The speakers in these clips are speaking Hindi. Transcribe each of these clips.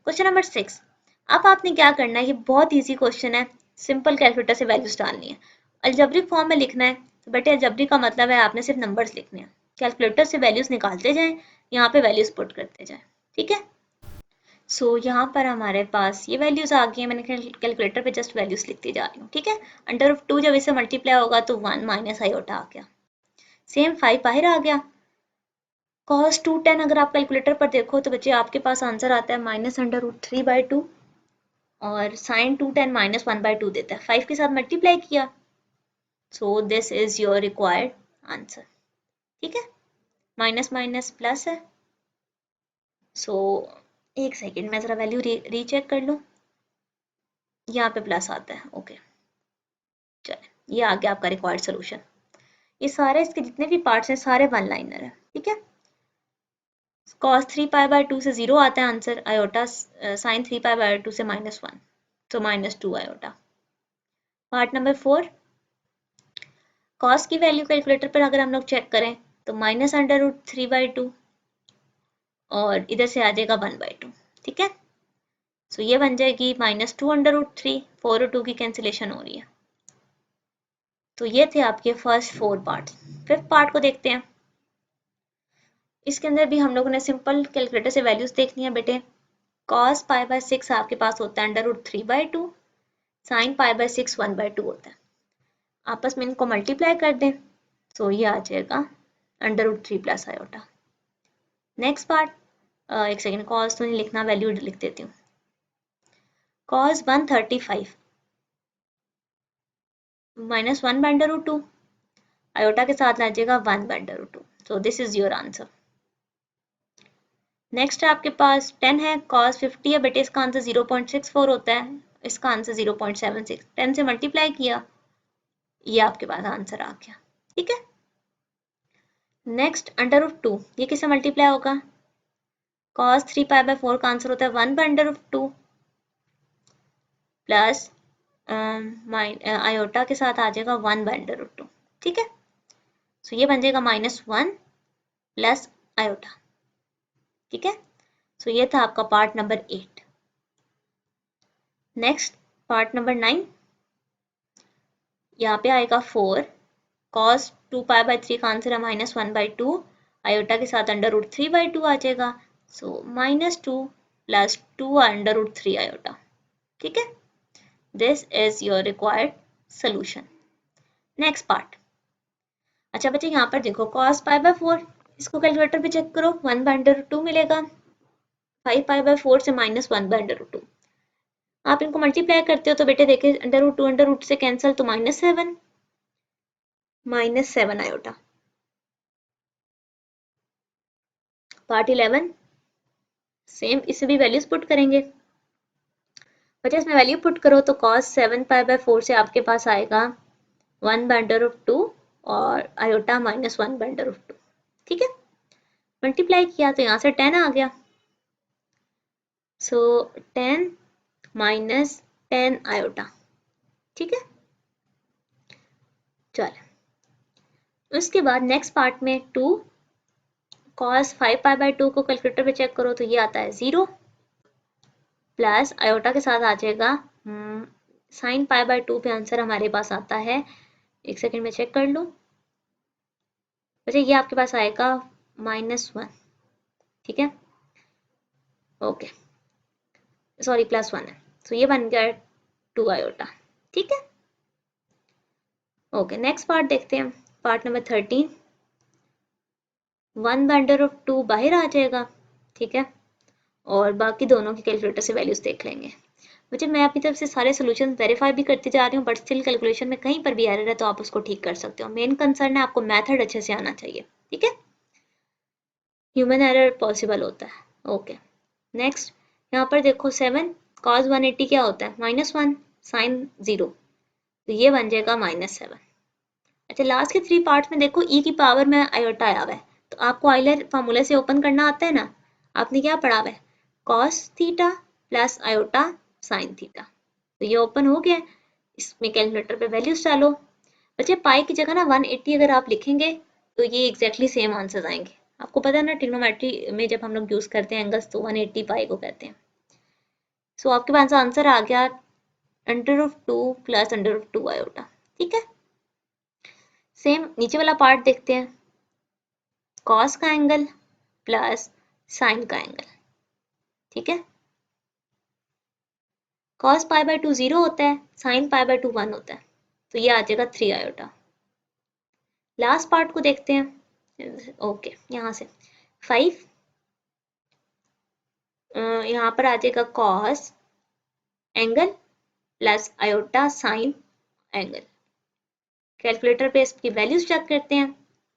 Question number 6। अब आपने क्या करना है, ये बहुत इजी क्वेश्चन है, सिंपल कैलकुलेटर से वैल्यूज डालनी है, अलजेब्रिक फॉर्म में लिखना है। तो बेटे अलजेब्रिक का मतलब है आपने सिर्फ नंबर्स लिखने हैं, कैलकुलेटर से वैल्यूज निकालते जाएं, यहाँ पे वैल्यूज पुट करते जाएं, ठीक है। सो यहाँ पर हमारे पास ये वैल्यूज आ गई है, मैंने कैलकुलेटर पे जस्ट वैल्यूज लिखती जा रही हूँ, ठीक है। अंडर रूट 2 जब इसे मल्टीप्लाई होगा तो 1 माइनस आयोटा आ गया, सेम 5 बाहर आ गया। cos 2tan अगर आप कैलकुलेटर पर देखो तो बच्चे आपके पास आंसर आता है -√3/2 और sin 2tan -1/2 देता है, 5 के साथ मल्टीप्लाई किया। So this is your required answer, ठीक है। माइनस माइनस प्लस है। सो एक सेकेंड मैं जरा वैल्यू रीचेक कर लूँ, यहाँ पे प्लस आता है, ओके। चले ये आ गया आपका रिक्वायर्ड सोल्यूशन। ये सारे इसके जितने भी पार्ट्स हैं सारे वन लाइनर है, ठीक है। cos 3π/2 से 0 आता है आंसर, आयोटा sin 3π/2 से -1, तो -2 आयोटा। पार्ट नंबर 4, cos की वैल्यू कैलकुलेटर पर अगर हम लोग चेक करें तो -√3/2 और इधर से आ जाएगा 1/2, ठीक है। सो ये बन जाएगी -2√3, 4 और 2 की कैंसिलेशन हो रही है। तो ये थे आपके फर्स्ट 4 पार्ट। फिफ्थ पार्ट को देखते हैं। इसके अंदर भी हम लोगों ने सिंपल कैलकुलेटर से वैल्यूज देखनी है बेटे। cos π/6 आपके पास होता है √3/2, sin π/6 1/2 होता है, आपस में इनको मल्टीप्लाई कर दें तो ये आ जाएगा √3 प्लस आयोटा। नेक्स्ट पार्ट, एक सेकेंड, cos तो नहीं लिखना, वैल्यू लिख देती हूँ। cos 135 -1/√2, आयोटा के साथ आ जाएगा 1/√2, so this is your answer. Next आपके पास 10 है, cos 50 है बेटे, इसका आंसर 0.64 होता है, इसका आंसर 0.76, 10 से मल्टीप्लाई किया, ये आपके पास आंसर आ गया, ठीक है। नेक्स्ट √2, ये किससे मल्टीप्लाई होगा, cos 3π/4 का आंसर होता है 1/√2 प्लस आयोटा के साथ आ जाएगा 1/√2, ठीक है। सो ये बन जाएगा -1 प्लस आयोटा, ठीक है। सो ये था आपका part number 8। Next part number 9, यहाँ पे आएगा 4, cos 2π/3 का आंसर है -1/2, आयोटा के साथ √3/2 आ जाएगा, सो -2 प्लस 2/√3 आयोटा, ठीक है। This is your required solution. Next part, अच्छा बच्चे यहाँ पर देखो cos π/4, इसको कैलकुलेटर पे चेक करो, 1/√2 मिलेगा, 5π/4 से -1/√2, आप इनको मल्टीप्लाई करते हो तो बेटे देखिए √2 से कैंसिल, तो -7 आयोटा। पार्ट 11, सेम इसे भी वैल्यूज पुट करेंगे। बच्चे इसमें वैल्यू पुट करो तो cos 7π/4 से आपके पास आएगा 1/√2 और आयोटा -1/√2, ठीक है। मल्टीप्लाई किया तो यहाँ से 10 आ गया, सो 10 माइनस 10 आयोटा, ठीक है। चलो उसके बाद नेक्स्ट पार्ट में 2, cos 5π/2 को कैलकुलेटर पे चेक करो तो ये आता है 0 प्लस आयोटा के साथ आ जाएगा sin π/2 पे आंसर हमारे पास आता है, एक सेकेंड में चेक कर लूँ, वैसे ये आपके पास आएगा -1, ठीक है, ओके, सॉरी +1 है, तो ये बन गया 2 आयोटा, ठीक है। ओके नेक्स्ट पार्ट देखते हैं, पार्ट नंबर 13, 1/√2 बाहर आ जाएगा, ठीक है, और बाकी दोनों की कैलकुलेटर से वैल्यूज देख लेंगे। मुझे मैं अपनी तरफ से सारे सोल्यूशन वेरीफाई भी करती जा रही हूँ, बट स्टिल कैलकुलेशन में कहीं पर भी एरर है तो आप उसको ठीक कर सकते हो। मेन कंसर्न है आपको मेथड अच्छे से आना चाहिए, ठीक है, ह्यूमन एरर पॉसिबल होता है, ओके। नेक्स्ट यहाँ पर देखो 7, cos 180 क्या होता है -1 sin 0, तो ये बन जाएगा -7। अच्छा लास्ट के 3 पार्ट्स में देखो e की पावर में आयोटा आया हुआ है, तो आपको आइलर फार्मूले से ओपन करना आता है ना, आपने क्या पढ़ा हुआ है, cos theta plus iota sin theta, तो ये ओपन हो गया। इसमें कैलकुलेटर पे वैल्यूज डालो, बच्चे पाई की जगह ना 180 अगर आप लिखेंगे तो ये एग्जैक्टली सेम आंसर आएंगे। आपको पता है ना ट्रिग्नोमेट्री में जब हम लोग यूज करते हैं एंगल्स तो 180 पाई को कहते हैं, सो आपके पास आंसर आ गया √2 प्लस √2 आयोटा। ठीक है, सेम नीचे वाला पार्ट देखते हैं, कॉस का एंगल प्लस साइन का एंगल। ठीक है, कॉस पाई बाय 2 0 होता है, साइन पाई बाय 2 1 होता है, तो ये आ जाएगा 3 आयोटा। लास्ट पार्ट को देखते हैं। ओके, यहाँ से 5, यहाँ पर आ जाएगा cos angle plus iota sign angle. Calculator पे इसकी वैल्यूज चेक करते हैं।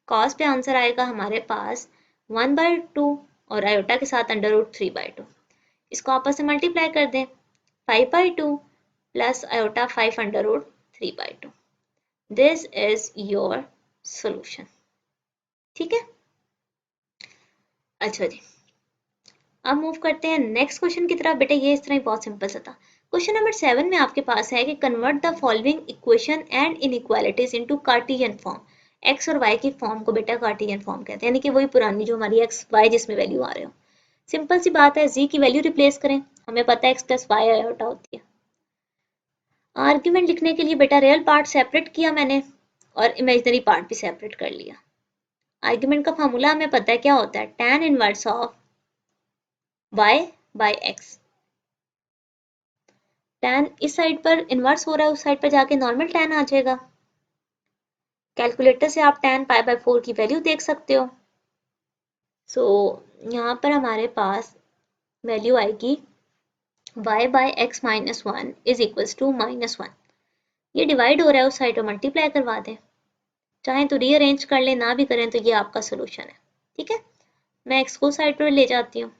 कॉस पे आंसर आएगा हमारे पास 1/2 और आयोटा के साथ √3/2। इसको आपस में मल्टीप्लाई कर दें, 5/2 plus iota 5/√3/2। This is your solution. ठीक है, अच्छा जी, अब मूव करते हैं नेक्स्ट क्वेश्चन की तरफ। बेटा ये इस तरह ही बहुत सिंपल सा था। क्वेश्चन नंबर 7 में आपके पास है कि convert the following equation and inequalities into Cartesian form. X और वाई की फॉर्म को बेटा कार्टेशियन फॉर्म कहते हैं, यानी कि वही पुरानी जो हमारी एक्स वाई जिसमें वैल्यू आ रहे हो। सिंपल सी बात है, जी की वैल्यू रिप्लेस करें, हमें पता है एक्स प्लस वाई आयोटा होती है। आर्ग्यूमेंट लिखने के लिए बेटा रियल पार्ट सेपरेट किया मैंने और इमेजिनरी पार्ट भी सेपरेट कर लिया। आर्ग्यूमेंट का फार्मूला हमें पता है क्या होता है, tan inverse of y by x। tan इस साइड पर इनवर्स हो रहा है, उस साइड पर जाके नॉर्मल tan आ जाएगा। कैलकुलेटर से आप tan पाई बाय 4 की वैल्यू देख सकते हो। सो यहाँ पर हमारे पास वैल्यू आएगी y by x minus 1 is equals to -1। ये डिवाइड हो रहा है, उस साइड पर मल्टीप्लाई करवा दें, चाहे तो रीअरेंज कर लें, ना भी करें तो ये आपका सोल्यूशन है। ठीक है, मैं x को साइड पर ले जाती हूँ।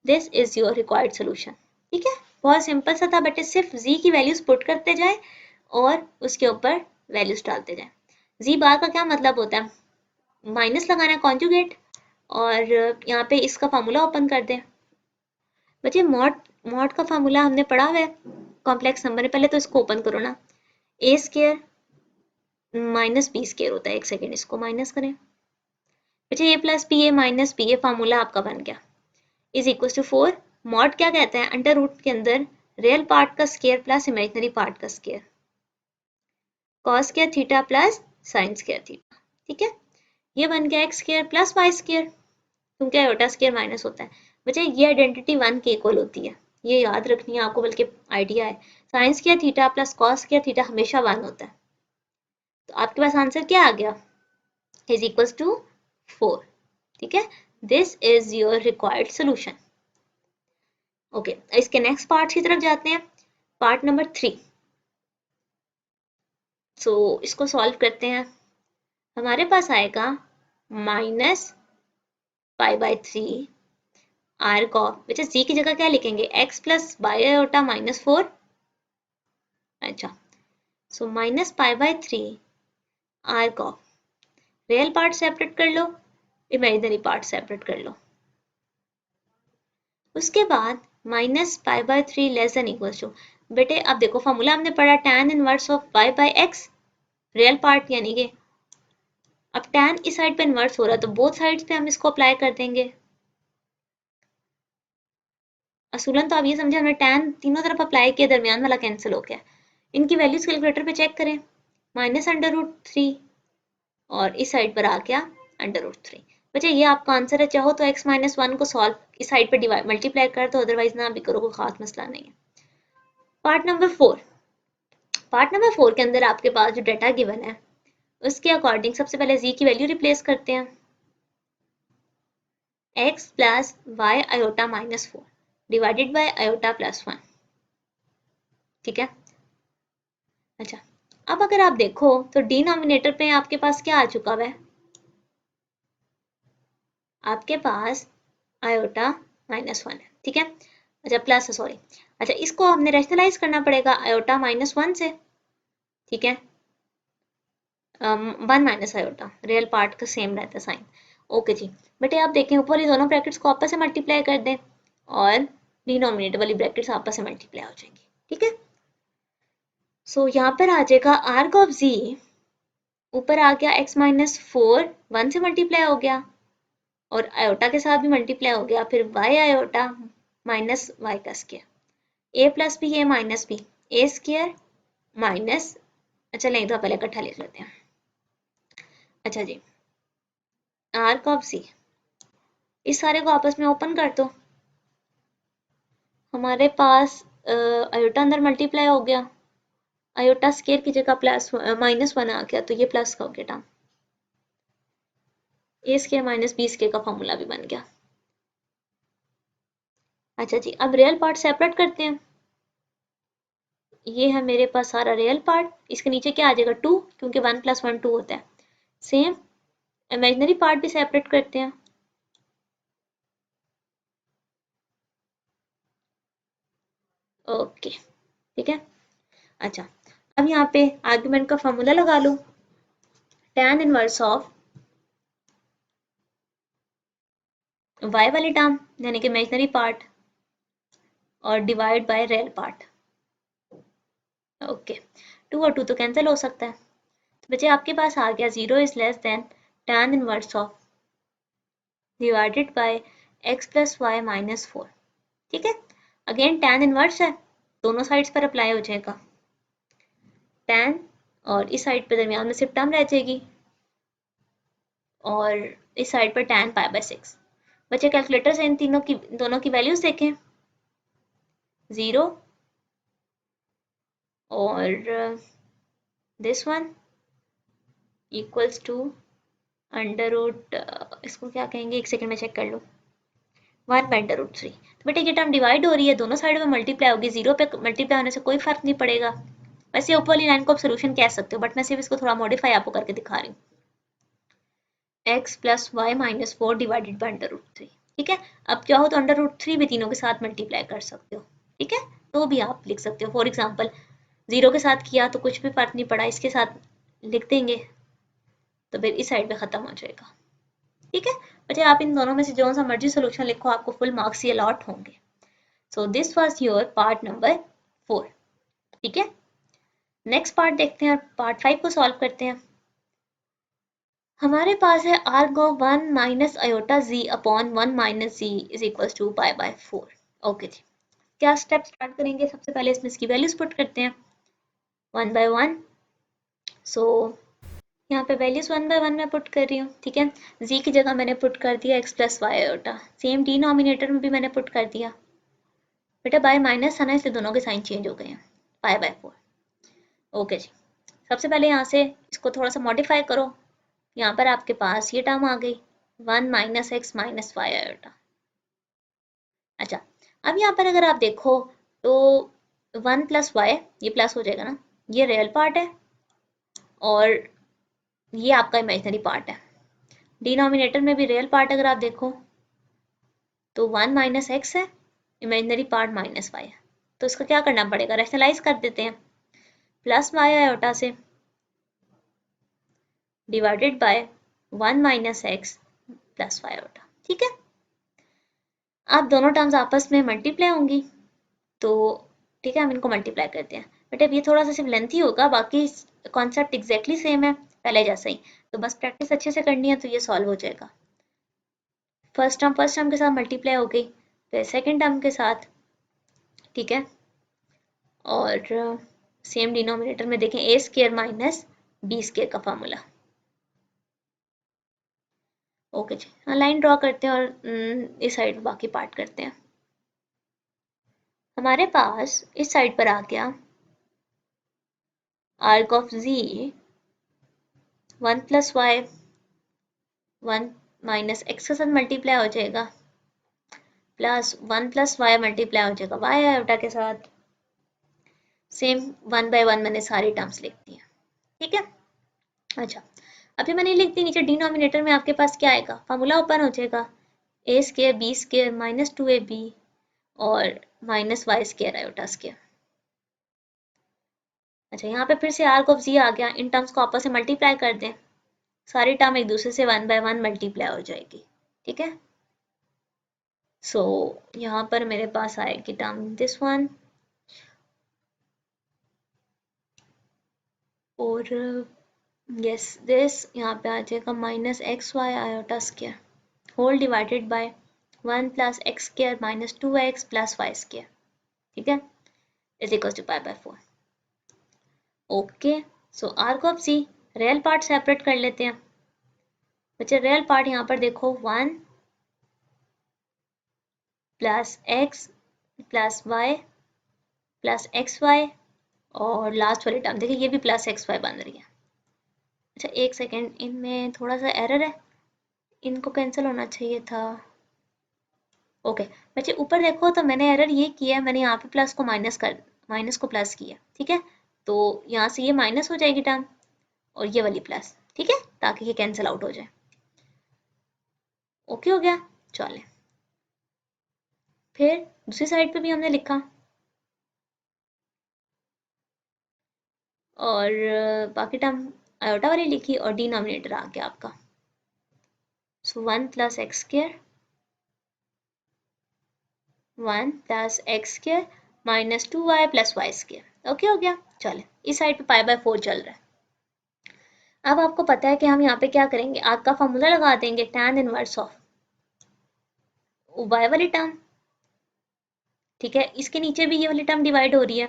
This is your required solution. ठीक है, बहुत सिंपल सा था, बट सिर्फ z की वैल्यूज पुट करते जाए और उसके ऊपर वैल्यूज डालते जाए। z बार का क्या मतलब होता है, माइनस लगाना है कॉन्जुगेट, और यहाँ पे इसका फार्मूला ओपन कर दें। बच्चे मॉड का फार्मूला हमने पढ़ा हुआ है कॉम्प्लेक्स नंबर में, पहले तो इसको ओपन करो ना। ए स्केयर माइनस बी स्केयर होता है, एक सेकेंड इसको माइनस करें। बच्चे ए plus B A minus B A formula आपका बन गया, इज इक्वल टू 4। मॉड क्या कहता है, अंडर रूट के अंदर रियल पार्ट का स्केयर प्लस इमेजिनरी पार्ट का square, cos square theta plus sine square theta. ठीक है, ये बन गया x square plus y square, क्योंकि आयोटा स्केयर माइनस होता है। बच्चे ये आइडेंटिटी 1 के इक्वल होती है, ये याद रखनी है आपको, बल्कि आइडिया है। Sign square theta plus cos square theta हमेशा 1 होता है। तो आपके पास आंसर क्या आ गया, इज इक्वल टू 4। ठीक है, this is your required solution. Okay, इसके नेक्स्ट पार्ट की तरफ जाते हैं, पार्ट नंबर 3। सो इसको सॉल्व करते हैं। हमारे पास आएगा -π/3 आर कॉफ, विच इज जी की जगह क्या लिखेंगे, x प्लस बाई आयोटा -4। अच्छा, so -π/3 arg of, real part separate कर लो, इमेजिनरी पार्ट सेपरेट कर लो। उसके बाद -π/3 लेस देन इक्वल टू, बेटे अब देखो फॉर्मूला हमने पढ़ा tan inverse of y by x, real part यानी कि अब tan इस साइड पे इन्वर्स हो रहा है, तो बोथ साइड्स पे हम इसको अप्लाई कर देंगे। असूलन तो आप ये समझे हमने tan तीनों तरफ अप्लाई किया, दरमियान वाला कैंसिल हो गया। इनकी वैल्यूज कैलकुलेटर पे चेक करें, -√3 और इस साइड पर आ गया √3। बच्चे ये आपका आंसर है, चाहो तो x-1 को सॉल्व इस साइड पर डिवाइड मल्टीप्लाई कर दो, अदरवाइज ना भी करो, कोई खास मसला नहीं है। पार्ट नंबर 4, पार्ट नंबर 4 के अंदर आपके पास जो डाटा गिवन है उसके अकॉर्डिंग सबसे पहले z की वैल्यू रिप्लेस करते हैं, x plus y iota -4 divided by iota plus 1। ठीक है, अच्छा अब अगर आप देखो तो डिनोमिनेटर पे आपके पास क्या आ चुका है, आपके पास आयोटा -1 है। ठीक है, अच्छा प्लस सॉरी, अच्छा इसको हमने रैशनलाइज करना पड़ेगा आयोटा -1 से। ठीक है, 1 माइनस आयोटा, रियल पार्ट का सेम रहता है साइन। ओके जी, बेटे आप देखें ऊपर ये दोनों ब्रैकेट्स को आपस में मल्टीप्लाई कर दें और डिनोमिनेटर वाली ब्रैकेट्स आपस में मल्टीप्लाई हो जाएंगी। ठीक है, सो यहाँ पर आ जाएगा आर्क ऑफ z, ऊपर आ गया x-4 1 से मल्टीप्लाई हो गया और आयोटा के साथ भी मल्टीप्लाई हो गया, फिर y आयोटा माइनस वाई का square A plus B A minus B, A square minus, अच्छा नहीं तो पहले इकट्ठा लिख लेते हैं। अच्छा जी, आर्क ऑफ सी, इस सारे को आपस में ओपन कर दो, हमारे पास आयोटा अंदर मल्टीप्लाई हो गया, आयोटा स्क्वायर की जगह प्लस -1 आ गया, तो ये प्लस का हो गया टर्म, ए स्क्वायर माइनस बी स्क्वायर का फॉर्मूला भी बन गया। अच्छा जी, अब रियल पार्ट सेपरेट करते हैं, ये है मेरे पास सारा रियल पार्ट, इसके नीचे क्या आ जाएगा 2, क्योंकि 1 + 1 2 होता है। सेम इमेजिनरी पार्ट भी सेपरेट करते हैं, ओके ठीक है। अच्छा, अब यहाँ पे आर्ग्यूमेंट का फॉर्मूला लगा लो, tan इनवर्स ऑफ y वाली टर्म यानी कि इमेजिनरी पार्ट और divide by real part, okay 2 और 2 तो कैंसिल हो सकता है, तो बच्चे आपके पास आ गया 0 is less than tan inverse of divided by x + y - 4, ठीक है। अगेन tan इनवर्स है, दोनों साइड्स पर अप्लाई हो जाएगा, tan और इस साइड पे दरमियान में सिर्फ टर्म रह जाएगी और इस साइड पर tan π/6। बच्चे कैलकुलेटर से इन तीनों की दोनों की वैल्यूज देखें, 0 और this one equals to under root, इसको क्या कहेंगे, एक सेकंड में चेक कर लो, 1/√3। तो बेटा ये टर्म डिवाइड हो रही है, दोनों साइड में मल्टीप्लाई होगी, 0 पे मल्टीप्लाई होने से कोई फर्क नहीं पड़ेगा। वैसे ऊपर वाली लाइन को आप सोल्यूशन कह सकते हो, बट मैं सिर्फ इसको थोड़ा मॉडिफाई आपको करके दिखा रही हूँ, x + y - 4 divided by under root 3, ठीक है। अब क्या हो तो अंडर रूट 3 भी तीनों के साथ मल्टीप्लाई कर सकते हो, ठीक है, तो भी आप लिख सकते हो। फॉर एग्जाम्पल 0 के साथ किया तो कुछ भी फर्क नहीं पड़ा, इसके साथ लिख देंगे तो फिर इस साइड पे खत्म हो जाएगा, ठीक है। बच्चे आप इन दोनों में से जो सा मर्जी सोल्यूशन लिखो, आपको फुल मार्क्स ही अलॉट होंगे। सो this was your part number 4, ठीक है। नेक्स्ट पार्ट देखते हैं और पार्ट 5 को सॉल्व करते हैं। हमारे पास है arg of 1 - iota z upon 1 - z is equal to π/4, okay जी। क्या स्टेप स्टार्ट करेंगे, सबसे पहले इसमें इसकी वैल्यूज पुट करते हैं 1 by 1। सो यहाँ पे वैल्यूज 1 by 1 में पुट कर रही हूँ, ठीक है। z की जगह मैंने पुट कर दिया x + y iota, same denominator में भी मैंने पुट कर दिया, बेटा बाय माइनस है ना इसलिए दोनों के साइन चेंज हो गए हैं, π/4, ओके जी। सबसे पहले यहाँ से इसको थोड़ा सा मॉडिफाई करो, यहाँ पर आपके पास ये टर्म आ गई 1 - x - y आयोटा। अच्छा, अब यहाँ पर अगर आप देखो तो 1 + y, ये प्लस हो जाएगा ना, ये रियल पार्ट है और ये आपका इमेजिनरी पार्ट है। डिनोमिनेटर में भी रियल पार्ट अगर आप देखो तो 1 - x है, इमेजिनरी पार्ट -y है, तो इसका क्या करना पड़ेगा, रैशनलाइज कर देते हैं, प्लस y आयोटा से divided by 1 - x + y iota, ठीक है। अब दोनों टर्म्स आपस में मल्टीप्लाई होंगी, तो ठीक है हम इनको मल्टीप्लाई करते हैं। बट अब ये थोड़ा सा सिर्फ लेंथी होगा, बाकी कॉन्सेप्ट एग्जैक्टली सेम है पहले जैसा ही, तो बस प्रैक्टिस अच्छे से करनी है तो ये सॉल्व हो जाएगा। फर्स्ट टर्म के साथ मल्टीप्लाई हो गई, फिर सेकेंड टर्म के साथ, ठीक है, और सेम डिनोमिनेटर में देखें a² - b² का फॉर्मूला, ओके जी। हाँ लाइन ड्रॉ करते हैं और इस साइड बाकी पार्ट करते हैं। हमारे पास इस साइड पर आ गया arc of z 1 + y 1 - x के साथ मल्टीप्लाई हो जाएगा, प्लस 1 + y मल्टीप्लाई हो जाएगा y आयोटा के साथ, सेम 1 by 1 मैंने सारी टर्म्स लिख दी हैं, ठीक है। अच्छा, अभी मैंने लिख दी, नीचे डिनोमिनेटर में आपके पास क्या आएगा, फार्मूला ओपन हो जाएगा, a² b² - 2ab और -y² आयोटा स्क्वायर। अच्छा, यहाँ पे फिर से आर्क ऑफ z आ गया, इन टर्म्स को आपस में मल्टीप्लाई कर दें, सारी टर्म एक दूसरे से 1 by 1 मल्टीप्लाई हो जाएगी, ठीक है। सो यहाँ पर मेरे पास आएगी टर्म दिस वन और यस दिस, यहाँ पे आ जाएगा -xy iota square whole divided by 1 + x² - 2x + y², ठीक है। Is equal to pi by 4। Okay, so arc of C, real part separate कर लेते हैं बच्चे। रियल पार्ट यहाँ पर देखो 1 plus x plus y plus x y, और लास्ट वाली टर्म देखिए ये भी प्लस एक्स वाई बन रही है। अच्छा एक सेकेंड, इनमें थोड़ा सा एरर है, इनको कैंसिल होना चाहिए था। ओके बच्चे ऊपर देखो तो मैंने एरर ये किया है, मैंने यहाँ पे प्लस को माइनस को प्लस किया, ठीक है। तो यहाँ से ये माइनस हो जाएगी टर्म और ये वाली प्लस, ठीक है, ताकि ये कैंसिल आउट हो जाए। ओके हो गया, चले फिर दूसरी साइड पे भी हमने लिखा और बाकी टर्म आयोटा वाली लिखी और डिनोमिनेटर आ गया आपका। So 1 plus x square 1 plus x square minus 2y plus y square. Okay हो गया, चले इस साइड पे पाई बाय 4 चल रहा है। अब आपको पता है कि हम यहाँ पे क्या करेंगे, आपका फॉर्मूला लगा देंगे tan इनवर्स ऑफ y वाली टर्म, ठीक है। इसके नीचे भी ये वाली टर्म डिवाइड हो रही है,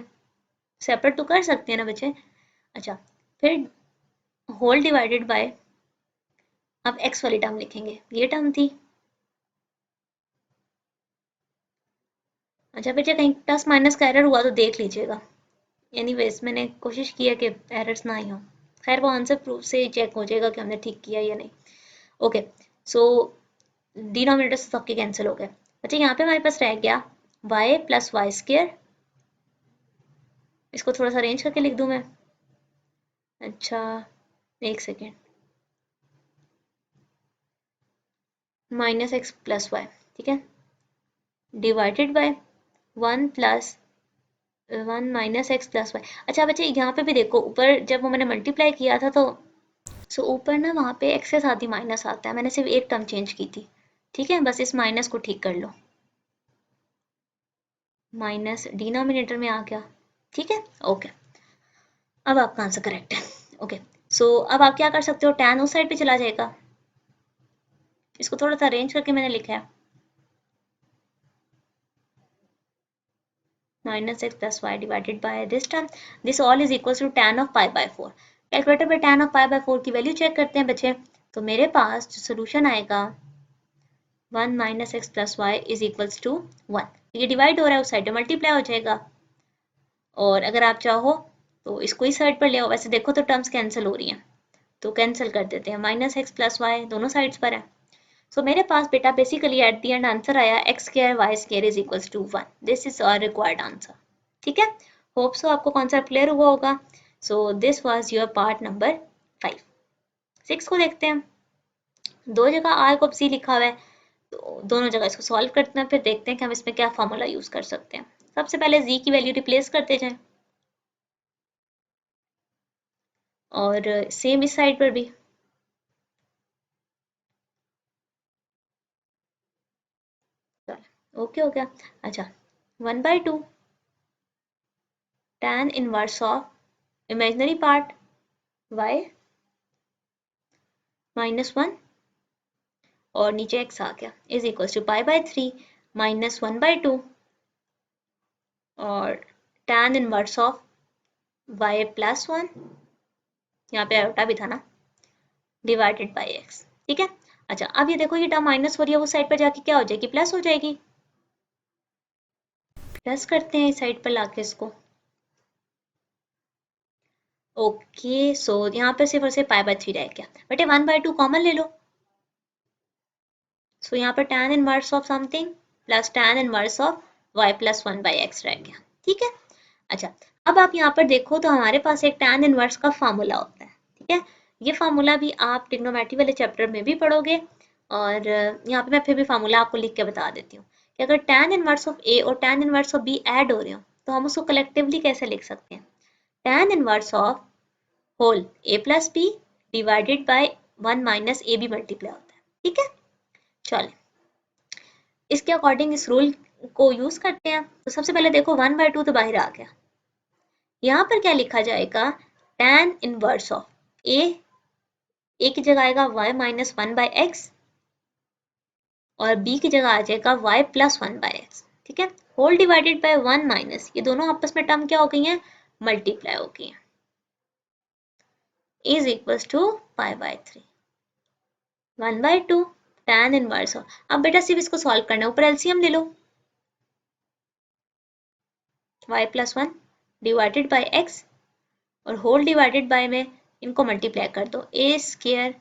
सेपरेट तो कर सकते हैं ना बच्चे। अच्छा फिर होल डिवाइडेड बाय, अब x वाली टर्म लिखेंगे, ये टर्म थी। अच्छा बच्चे कहीं प्लस माइनस का एरर हुआ तो देख लीजिएगा, एनीवेज मैंने कोशिश की है कि एरर्स ना ही हो। खैर वो आंसर प्रूफ से ही चेक हो जाएगा कि हमने ठीक किया या नहीं। ओके सो डिनोमिनेटर सबके कैंसिल हो गए। अच्छा यहाँ पे हमारे पास रह गया y प्लस वाई स्क्र, इसको थोड़ा सा अरेंज करके लिख दूँ मैं। अच्छा एक second, minus x plus y, ठीक है, divided by 1 plus 1 minus x plus y. अच्छा बच्चे यहाँ पे भी देखो, ऊपर जब वो मैंने मल्टीप्लाई किया था तो सो ऊपर ना वहाँ पे एक्स के साथ ही माइनस आता है, मैंने सिर्फ एक टर्म चेंज की थी, ठीक है। बस इस माइनस को ठीक कर लो, माइनस डिनोमिनेटर में आ गया, ठीक है। ओके अब आपका आंसर करेक्ट है। ओके सो अब आप क्या कर सकते हो, टैन उस साइड पे चला जाएगा, इसको थोड़ा सा अरेंज करके मैंने लिखा है minus x plus y divided by this term, this all is equal to tan of pi by 4। Calculator पे टैन ऑफ पाई बाय 4 की वैल्यू चेक करते हैं बच्चे। तो मेरे पास जो सोल्यूशन आएगा 1 minus x plus y is equals to 1, ये डिवाइड हो रहा है उस साइड पे मल्टीप्लाई हो जाएगा, और अगर आप चाहो तो इसको इस साइड पर ले आओ। वैसे देखो तो टर्म्स कैंसिल हो रही हैं तो कैंसिल कर देते हैं, माइनस एक्स प्लस वाई दोनों साइड्स पर है। सो मेरे पास बेटा basically at the end answer आया x square y square is equals to 1। This is our required answer, ठीक है। होप सो आपको कॉन्सेप्ट क्लियर हुआ होगा। So this was your part number 5। 6 को देखते हैं, दो जगह आर्क ऑफ सी लिखा हुआ है, तो दोनों जगह इसको सॉल्व करते हैं, फिर देखते हैं कि हम इसमें क्या फॉर्मूला यूज कर सकते हैं। सबसे पहले जी की वैल्यू रिप्लेस करते जाएं और सेम इस साइड पर भी। ओके हो गया। अच्छा 1/2 tan inverse of imaginary part y -1 और नीचे x आ गया is equal to pi by 3 -1/2 और tan इनवर्स ऑफ y +1, यहाँ पे आयोटा भी था ना, डिवाइडेड बाय x, ठीक है। अच्छा अब ये देखो ये टर्म माइनस हो रही है, उस साइड पर जाके क्या हो जाएगी, प्लस हो जाएगी। प्लस करते हैं इस साइड पर लाके इसको। ओके सो यहाँ पे सिर्फ और सिर्फ पाई बाय 3 रह गया, बेटे 1/2 कॉमन ले लो। सो यहाँ पर tan inverse of something plus tan inverse of y plus 1/x रह गया, ठीक है। अच्छा अब आप यहाँ पर देखो तो हमारे पास एक tan इनवर्स का फार्मूला होता है, ठीक है। ये फार्मूला भी आप ट्रिग्नोमेट्री वाले चैप्टर में भी पढ़ोगे, और यहाँ पे मैं फिर भी फार्मूला आपको लिख के बता देती हूँ कि अगर tan इनवर्स ऑफ a और tan inverse of b add हो रहे हो तो हम उसको कलेक्टिवली कैसे लिख सकते हैं, tan inverse of whole a plus b divided by 1 minus A B multiply होता है, ठीक है। चले इसके अकॉर्डिंग इस रूल को यूज करते हैं। तो सबसे पहले देखो 1/2 तो बाहर आ गया, यहाँ पर क्या लिखा जाएगा, tan इनवर्स ऑफ ए की जगह आएगा y -1/x और b की जगह आ जाएगा y +1/x, ठीक है। होल डिवाइडेड बाय 1 माइनस, ये दोनों आपस में टर्म क्या हो गई हैं, मल्टीप्लाई हो गई हैं, is equals to pi by 3, 1/2 tan inverse of. अब बेटा सिर्फ इसको सॉल्व करना है, ऊपर एलसीएम ले लो, y plus 1 divided by x और होल डिवाइडेड बाय में इनको मल्टीप्लाई कर दो, a square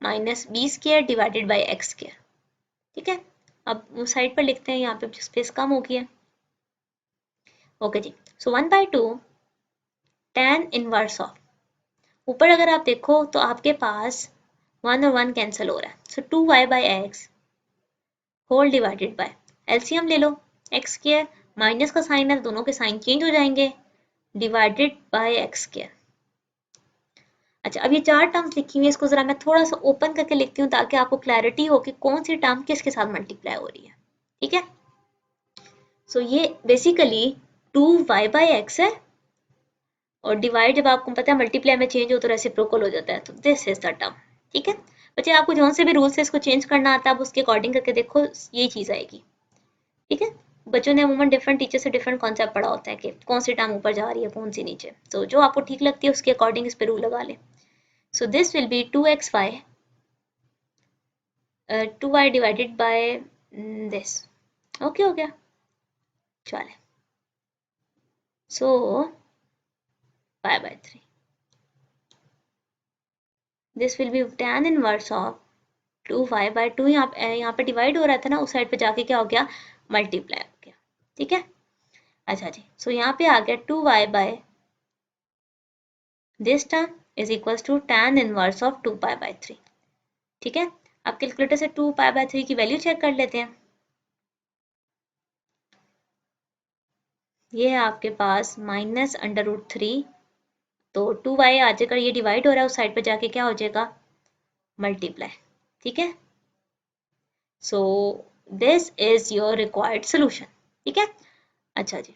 minus B square divided by x square. ठीक है, अब उस साइड पर लिखते हैं, यहाँ पे स्पेस कम हो गई है। ओके जी, सो 1/2 tan इनवर्स ऑफ, ऊपर अगर आप देखो तो आपके पास 1 और 1 कैंसिल हो रहा है, so 2y by x whole divided by, LCM ले लो, एक्स स्क्वायर माइनस का साइन है, दोनों के साइन चेंज हो जाएंगे, डिवाइडेड बाय एक्स स्क्वायर। अच्छा, अब ये चार टर्म्स लिखी हुई है, इसको जरा मैं थोड़ा सा ओपन करके लिखती हूँ ताकि आपको क्लैरिटी हो कि कौन सी टर्म किसके साथ मल्टीप्लाई हो रही है। ठीक है, सो ये बेसिकली 2y बाय एक्स है, और डिवाइड जब आपको पता है मल्टीप्लाई में चेंज हो तो रेसिप्रोकल हो जाता है, तो दिस इज द टर्म। ठीक है बच्चे, आपको जौन से भी रूल से इसको चेंज करना आता है, आप उसके अकॉर्डिंग करके देखो, ये चीज़ आएगी। ठीक है, बच्चों ने अमूमन डिफरेंट टीचर से डिफरेंट कॉन्सेप्ट पढ़ा होता है कि कौन सी टर्म ऊपर जा रही है, कौन सी नीचे, तो जो आपको ठीक लगती है उसके अकॉर्डिंग इस पे रूल लगा ले। So this will be 2xy 2y divided by this. Okay हो गया, चले, so pi by 3, this will be tan inverse of 2y by 2, यहाँ पे डिवाइड हो रहा था ना, उस साइड पे जाके क्या हो गया, मल्टीप्लाई हो गया। ठीक है, अच्छा जी, सो यहाँ पे आ गया 2y by this term is equals to tan inverse of 2 pi by 3। ठीक है, अब कैलकुलेटर से 2 पाई बाय 3 की वैल्यू चेक कर लेते हैं। ये है आपके पास माइनस अंडर रूट 3, तो 2y आ जाएगा, ये डिवाइड हो रहा है, उस साइड पे जाके क्या हो जाएगा, मल्टीप्लाई। ठीक है, so this is your required solution. ठीक है, अच्छा जी,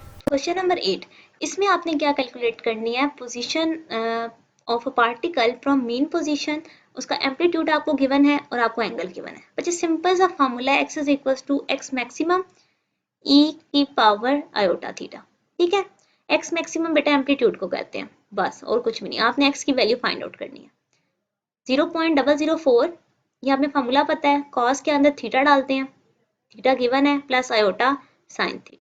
क्वेश्चन नंबर 8, इसमें आपने क्या कैलकुलेट करनी है, position of a particle from main position, उसका एम्पलीट्यूड आपको गिवन है और आपको एंगल गिवन है। बच्चे सिंपल सा फॉर्मूला है, x is equals to x maximum e की पावर आयोटा थीटा। ठीक है, x मैक्सिमम बेटा एम्पलीट्यूड को कहते हैं, बस और कुछ भी नहीं, आपने x की वैल्यू फाइंड आउट करनी है। 0.004, ये हमें फॉर्मूला पता है, कॉस के अंदर थीटा डालते हैं, थीटा गिवन है प्लस आयोटा साइन थीटा।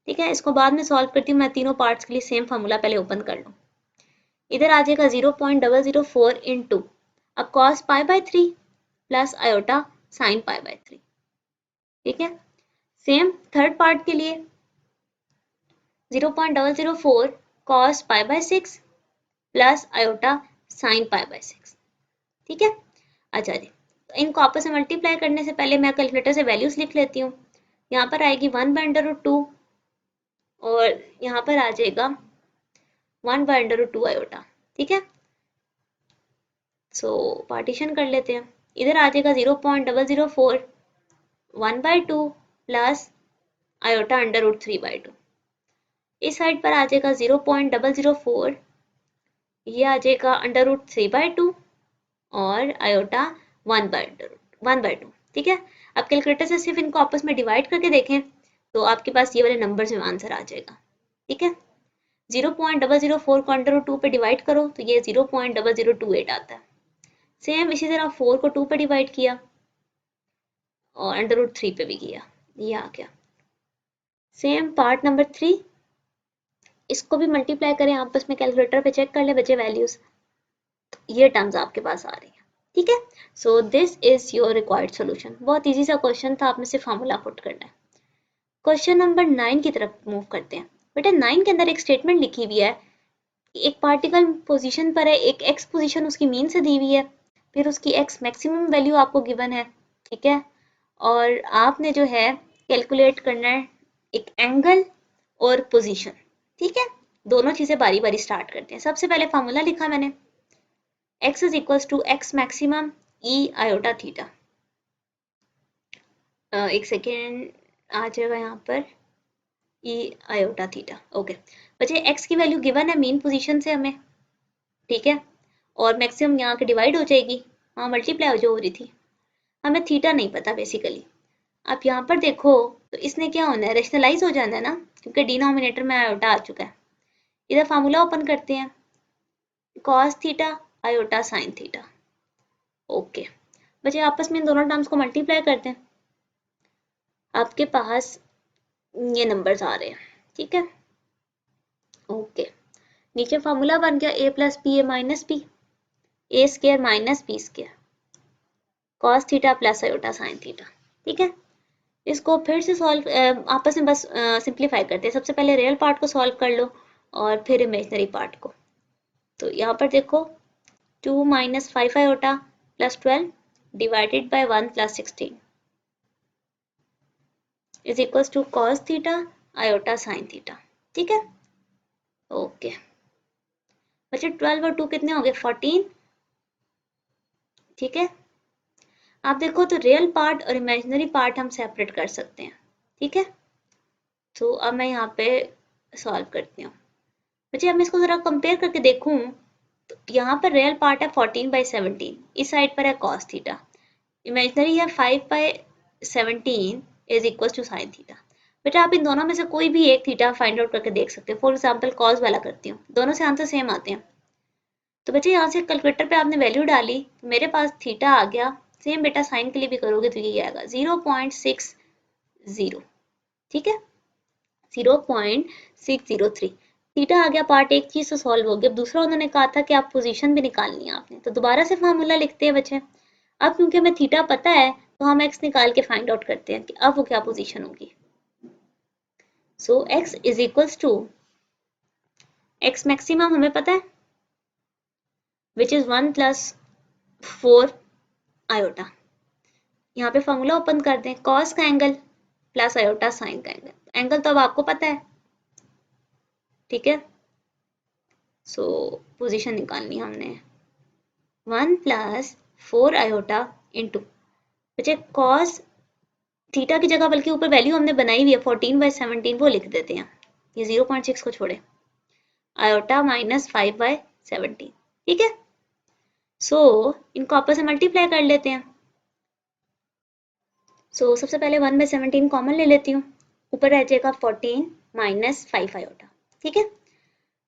ठीक है, इसको बाद में सॉल्व करती हूँ मैं, तीनों पार्ट्स के लिए सेम फार्मूला पहले ओपन कर लूँ। इधर आ जाएगा 0.004 इंटू, अब cos pi by 3 plus iota sine pi by 3। ठीक है, सेम थर्ड पार्ट के लिए 0.004 cos pi by 6 plus iota sine pi by 6। ठीक है, अच्छा जी, तो इनको आपस में मल्टीप्लाई करने से पहले मैं कैलकुलेटर से वैल्यूज लिख लेती हूँ। यहाँ पर आएगी 1/√2 और यहाँ पर आ जाएगा 1/√2 आयोटा। ठीक है, सो पार्टीशन कर लेते हैं, इधर आ जाएगा 0.004 1/2 प्लस आयोटा √3/2, इस साइड पर आ जाएगा 0.004, ये आ जाएगा √3/2 और आयोटा 1/2। ठीक है, अब कैलकुलेटर से सिर्फ इनको आपस में डिवाइड करके देखें तो आपके पास ये वाले नंबर में आंसर आ जाएगा। ठीक है, 0.004 को √2 पे डिवाइड करो तो ये 0.0028 आता है। सेम इसी तरह 4 को 2 पे डिवाइड किया और √3 पे भी किया, ये आ गया। सेम पार्ट नंबर 3, इसको भी मल्टीप्लाई करें आपस में, कैलकुलेटर पे चेक कर ले बच्चे वैल्यूज, ये टर्म्स आपके पास आ रही है। ठीक है, so this is your required solution. बहुत इजी सा क्वेश्चन था, आपने सिर्फ फार्मूला पुट करना है। क्वेश्चन नंबर 9 की तरफ मूव करते हैं। बेटा 9 के अंदर एक स्टेटमेंट लिखी हुई है, एक पार्टिकल पोजीशन पर है, एक एक्स पोजीशन उसकी मीन से दी हुई है, फिर उसकी एक्स मैक्सिमम वैल्यू आपको गिवन है। ठीक है, और आपने जो है कैलकुलेट करना है एक एंगल और पोजीशन। ठीक है, दोनों चीजें बारी बारी स्टार्ट करते हैं। सबसे पहले फॉर्मूला लिखा मैंने, x is equals to x maximum e iota theta. एक सेकेंड आ जाएगा यहाँ पर, ई आयोटा थीटा। ओके बच्चे, x की वैल्यू गिवन है मेन पोजीशन से हमें। ठीक है, और मैक्सिमम यहाँ के डिवाइड हो जाएगी, हाँ मल्टीप्लाई हो जो हो रही थी, हमें थीटा नहीं पता बेसिकली। आप यहाँ पर देखो तो इसने क्या होना है, रेशनलाइज हो जाना है ना, क्योंकि डिनोमिनेटर में आयोटा आ चुका है। इधर फार्मूला ओपन करते हैं, cos theta iota sine theta. Okay बच्चे आपस में इन दोनों टर्म्स को मल्टीप्लाई करते हैं, आपके पास ये नंबर्स आ रहे हैं, ठीक है। ओके नीचे फार्मूला बन गया a plus B A minus B, A square minus B square cos theta plus iota sine theta, ठीक है। इसको फिर से सॉल्व आपस में बस सिंप्लीफाई करते हैं। सबसे पहले रियल पार्ट को सॉल्व कर लो और फिर इमेजनरी पार्ट को। तो यहाँ पर देखो 2 minus 5 iota plus 12 divided by 1 plus 16 is equals to cos theta iota sine theta, ठीक है। ओके बच्चे 12 और 2 कितने हो गए 14, ठीक है। आप देखो तो रियल पार्ट और इमेजिनरी पार्ट हम सेपरेट कर सकते हैं, ठीक है। तो अब मैं यहाँ पे सॉल्व करती हूँ। बच्चे अब मैं इसको जरा कंपेयर करके देखूँ तो यहाँ पर रियल पार्ट है 14/17, इस साइड पर है कॉस थीटा, इमेजिनरी है 5/17 is equal to sine theta. बेटा आप इन दोनों में से कोई भी एक थीटा फाइंड आउट करके देख सकते हो। फॉर एग्जाम्पल कॉस वाला करती हूँ, दोनों से आंसर सेम आते हैं। तो बच्चे यहाँ से कैलकुलेटर पे आपने वैल्यू डाली तो मेरे पास थीटा आ गया। सेम बेटा साइन के लिए भी करोगे तो ये आएगा 0.60, ठीक है 0.603। थीटा आ गया पार्ट, एक चीज तो सॉल्व हो गया। अब दूसरा उन्होंने कहा था कि आप पोजीशन भी निकालनी है आपने, तो दोबारा से फार्मूला लिखते हैं बच्चे। अब क्योंकि हमें थीटा पता है तो हम एक्स निकाल के फाइंड आउट करते हैं कि अब वो क्या पोजीशन होगी। So x is equals to x maximum हमें पता है विच इज 1 प्लस 4 आयोटा। यहाँ पे फॉर्मूला ओपन कर दें, कॉस का एंगल प्लस आयोटा साइन का एंगल। एंगल तो अब आपको पता है, ठीक है। सो पोजीशन निकालनी हमने 1 प्लस 4 आयोटा इंटू बच्चे कॉस थीटा की जगह बल्कि ऊपर वैल्यू हमने बनाई हुई है 14/17, वो लिख देते हैं, ये 0.6 को छोड़े, आयोटा माइनस 5/17, ठीक है। सो इनको आपस में मल्टीप्लाई कर लेते हैं। सो सबसे पहले 1/17 कॉमन ले लेती हूँ, ऊपर रह जाएगा 14 माइनस 5 आयोटा, ठीक है।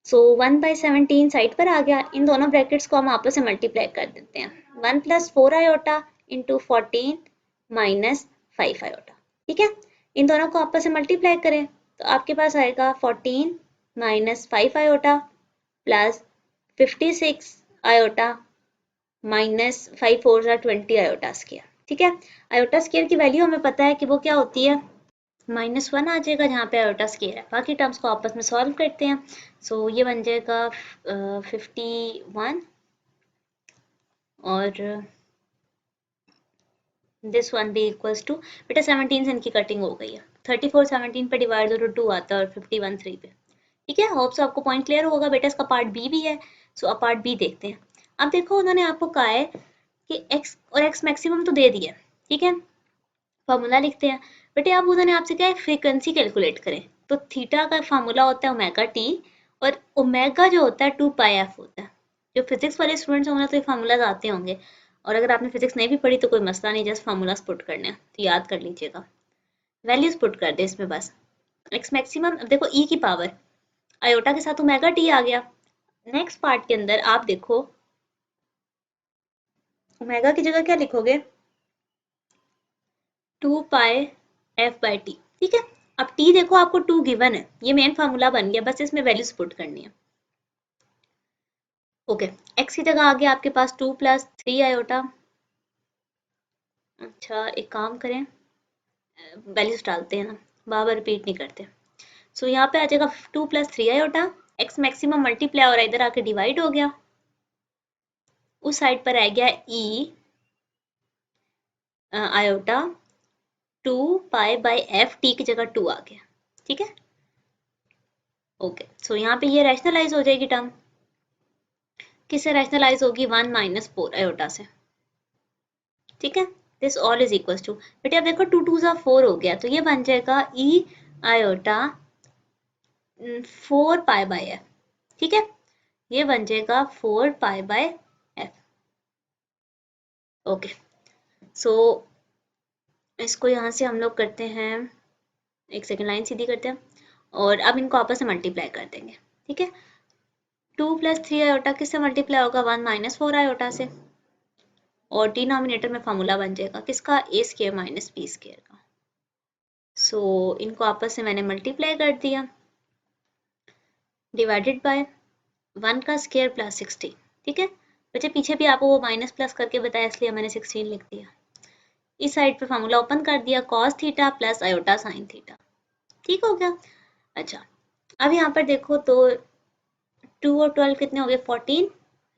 सो 1/17 साइड पर आ गया, इन दोनों ब्रैकेट्स को हम आपस में मल्टीप्लाई कर देते हैं। 1 plus 4 iota into 14 minus 5 iota, ठीक है। इन दोनों को आपस में मल्टीप्लाई करें तो आपके पास आएगा 14 minus 5 iota plus 56 iota minus 5 4 20 iota square, ठीक है। आयोटा स्क्वायर की वैल्यू हमें पता है कि वो क्या होती है, -1 आ जाएगा जहाँ पे आयोटा स्क्वायर है। बाकी टर्म्स को आपस में सॉल्व करते हैं। सो ये बन जाएगा 51 और दिस वन भी इक्वल्स टू बेटा 17 से इनकी कटिंग हो गई है, 34 17 पे डिवाइड करो 2 आता है और 51 3 पे, ठीक है। होप सो आपको पॉइंट क्लियर होगा। बेटा इसका पार्ट बी भी है, सो अब पार्ट बी देखते हैं। अब देखो उन्होंने आपको कहा है कि एक्स और एक्स मैक्सिमम तो दे दिया, ठीक है। फॉर्मूला लिखते हैं बेटे। अब उन्होंने आपसे क्या है फ्रीक्वेंसी कैलकुलेट करें, तो थीटा का फार्मूला होता है ओमेगा टी और ओमेगा जो होता है 2πf होता है। जो फिजिक्स वाले स्टूडेंट्स होंगे तो ये फार्मूलाज आते होंगे, और अगर आपने फिजिक्स नहीं भी पढ़ी तो कोई मसला नहीं, जस्ट फार्मूलाज पुट करने हैं तो याद कर लीजिएगा, वैल्यूज पुट कर दे इसमें बस। एक्स मैक्सिमम, अब देखो ई की पावर आयोटा के साथ ओमेगा टी आ गया। नेक्स्ट पार्ट के अंदर आप देखो ओमेगा की जगह क्या लिखोगे 2πf/t, ठीक है। अब t देखो आपको 2 गिवन है, ये मेन फार्मूला बन गया, बस इसमें वैल्यूज पुट करनी है। ओके x की जगह आ गया आपके पास 2 + 3 आयोटा। अच्छा एक काम करें, वैल्यूज डालते हैं ना, बार रिपीट नहीं करते। सो यहाँ पे आ जाएगा 2 + 3 आयोटा, x मैक्सिमम मल्टीप्लाई और इधर आके डिवाइड हो गया, उस साइड पर आ गया e आयोटा 2π/f, t की जगह 2 आ गया, ठीक है। ओके सो यहाँ पे ये रैशनलाइज हो जाएगी टर्म, किससे रैशनलाइज होगी 1 - 4 आयोटा से, ठीक है। This all is equal to बेटे अब देखो 2 2 4 हो गया, तो ये बन जाएगा e आयोटा 4π/f, ठीक है। ये बन जाएगा 4π/f। ओके सो इसको यहाँ से हम लोग करते हैं एक सेकेंड, लाइन सीधी करते हैं और अब इनको आपस में मल्टीप्लाई कर देंगे। ठीक है, 2 + 3 आयोटा किससे मल्टीप्लाई होगा, 1 - 4 आयोटा से, और डिनोमिनेटर में फार्मूला बन जाएगा किसका, a² - b² का। सो इनको आपस में मैंने मल्टीप्लाई कर दिया, डिवाइडेड बाय 1 का स्क्वायर प्लस 16। ठीक है बच्चे, पीछे भी आपको वो माइनस प्लस करके बताया इसलिए मैंने 16 लिख दिया। इस साइड पे फार्मूला ओपन कर दिया, cos theta plus iota sine theta. ठीक हो गया। अच्छा, अब यहाँ पर देखो तो 2 और 12 कितने हो गए, 14।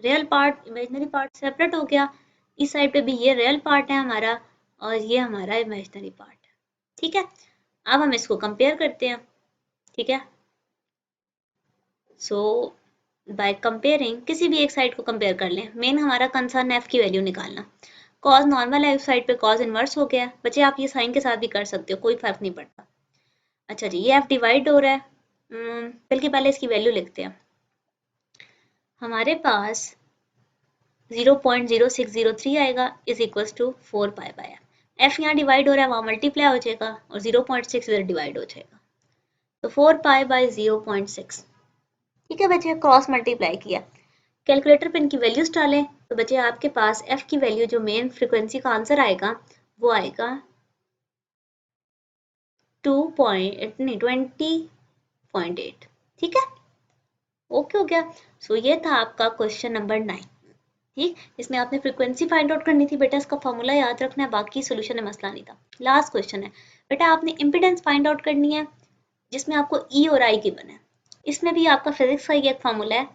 Real part imaginary part separate हो गया। इस साइड पे भी ये रियल पार्ट है हमारा और ये हमारा इमेजिनरी पार्ट। ठीक है, अब हम इसको कंपेयर करते हैं। ठीक है, सो बाय कंपेयरिंग किसी भी एक साइड को कंपेयर कर लें। मेन हमारा कंसर्न एफ की वैल्यू निकालना। कॉज नॉर्मल है, उस साइड पे कॉज इनवर्स हो गया। बच्चे आप ये साइन के साथ भी कर सकते हो, कोई फर्क नहीं पड़ता। अच्छा जी, ये एफ डिवाइड हो रहा है, बल्कि पहले इसकी वैल्यू लिखते हैं। हमारे पास 0.0603 आएगा is equal to 4 pi by F. यहाँ डिवाइड हो रहा है, वहाँ मल्टीप्लाई हो जाएगा और 0.6 इधर डिवाइड हो जाएगा, तो 4 पाई बाय 0.6। ठीक है बच्चे, क्रॉस मल्टीप्लाई किया, कैलकुलेटर पे इनकी वैल्यूज डालें तो बच्चे आपके पास एफ की वैल्यू जो मेन फ्रिक्वेंसी का आंसर आएगा वो आएगा 20.8। ठीक है, ओके हो गया। सो ये था आपका क्वेश्चन नंबर 9। ठीक, इसमें आपने फ्रीक्वेंसी फाइंड आउट करनी थी बेटा, इसका फॉर्मूला याद रखना है, बाकी सोल्यूशन में मसला नहीं था। लास्ट क्वेश्चन है बेटा, आपने इम्पिडेंस फाइंड आउट करनी है जिसमें आपको ई और आई गिवन है। इसमें भी आपका फिजिक्स का एक फॉर्मूला है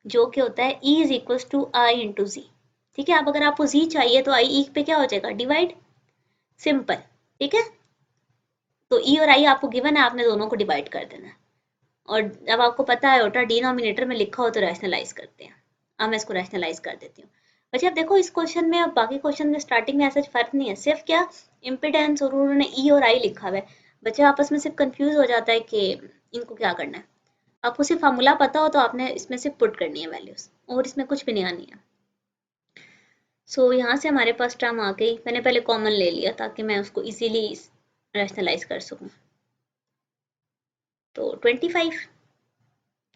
जो कि होता है E is equal to I into G. ठीक है, अब अगर आपको जी चाहिए तो आई ई पे क्या हो जाएगा, डिवाइड, सिंपल। ठीक है, तो ई और आई आपको गिवन है, आपने दोनों को डिवाइड कर देना है। और जब आपको पता है ओटा डिनोमिनेटर में लिखा हो तो रैशनलाइज करते हैं। अब मैं इसको रैशनलाइज कर देती हूँ। बच्चे अब देखो इस क्वेश्चन में और बाकी क्वेश्चन में स्टार्टिंग में ऐसा फर्क नहीं है, सिर्फ क्या इम्पिडेंस और उन्होंने ई और आई लिखा हुआ है। बच्चे आपस में सिर्फ कंफ्यूज हो जाता है कि इनको क्या करना है। आपको सिर्फ फार्मूला पता हो तो आपने इसमें से पुट करनी है वैल्यूज, और इसमें कुछ भी नहीं आनी है। सो यहाँ से हमारे पास टर्म आ गई, मैंने पहले कॉमन ले लिया ताकि मैं उसको इजीली रैशनलाइज कर सकूँ। तो 25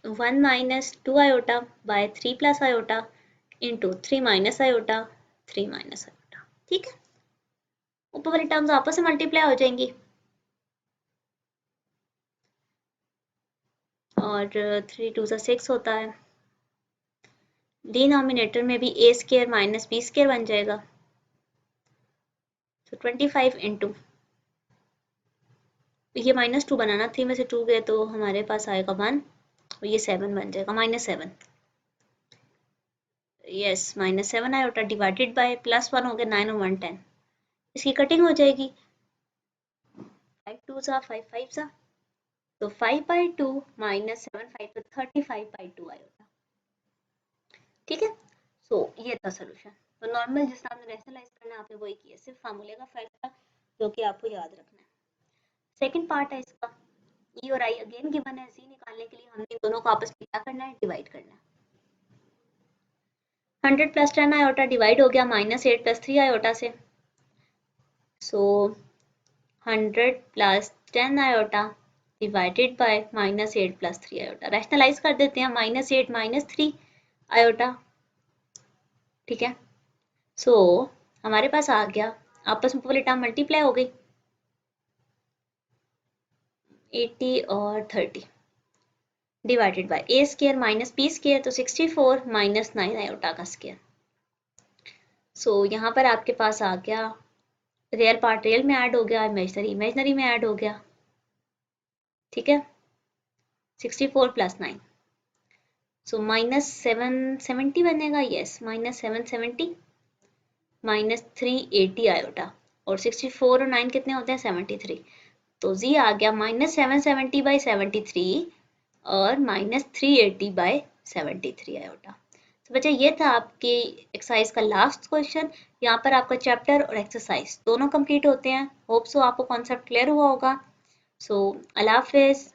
1 - 2 iota by 3 + iota into 3 - iota 3 - iota. ठीक है, ऊपर वाली टर्म्स आपस में मल्टीप्लाई हो जाएंगी और 3 × 2 = 6 होता है। डिनोमिनेटर में भी a² - b² बन जाएगा। तो 25 इंटू ये -2 बनाना, 3 में से 2 गए तो हमारे पास आएगा 1 और ये 7 बन जाएगा, -7। यस, -7 आयोटा डिवाइडेड बाय +1 हो गया 9 और 1 10। इसकी कटिंग हो जाएगी, 5 2 सा 5 5 सा, तो 5/2 - 7 5 तो 35/2 आयोटा। ठीक है, सो ये था सोल्यूशन। तो नॉर्मल जिस आपने रैशनलाइज करना है आपने वही किया, सिर्फ फार्मूले का फर्क था जो कि आपको याद रखना है। सेकंड पार्ट है इसका, ई और आई अगेन गिवन है, सी निकालने के लिए हमने दोनों को आपस में क्या करना है, डिवाइड करना है। 100 + 10 आयोटा डिवाइड हो गया -8 + 3 आयोटा से। So 100 + 10 iota divided by -8 + 3 iota. Rationalise कर देते हैं, -8 - 3 आयोटा। ठीक है, सो हमारे पास आ गया, आपस में पूरी टर्म मल्टीप्लाई हो गई, 80 और 30 डिवाइडेड बाय a² - b² तो 64 - 9 आयोटा का स्क्वायर। सो यहाँ पर आपके पास आ गया, रियल पार्ट रियल में ऐड हो गया, इमेजनरी इमेजनरी में ऐड हो गया। ठीक है, 64 + 9 सो -770 बनेगा। यस, -770 -380 आयोटा, और 64 और 9 कितने होते हैं, 73। तो जी आ गया -770/73 और -380/73 आयोटा। तो बच्चा ये था आपकी एक्सरसाइज का लास्ट क्वेश्चन। यहाँ पर आपका चैप्टर और एक्सरसाइज दोनों कंप्लीट होते हैं। होप सो आपको कॉन्सेप्ट क्लियर हुआ होगा। सो अल्लाह हाफिज़।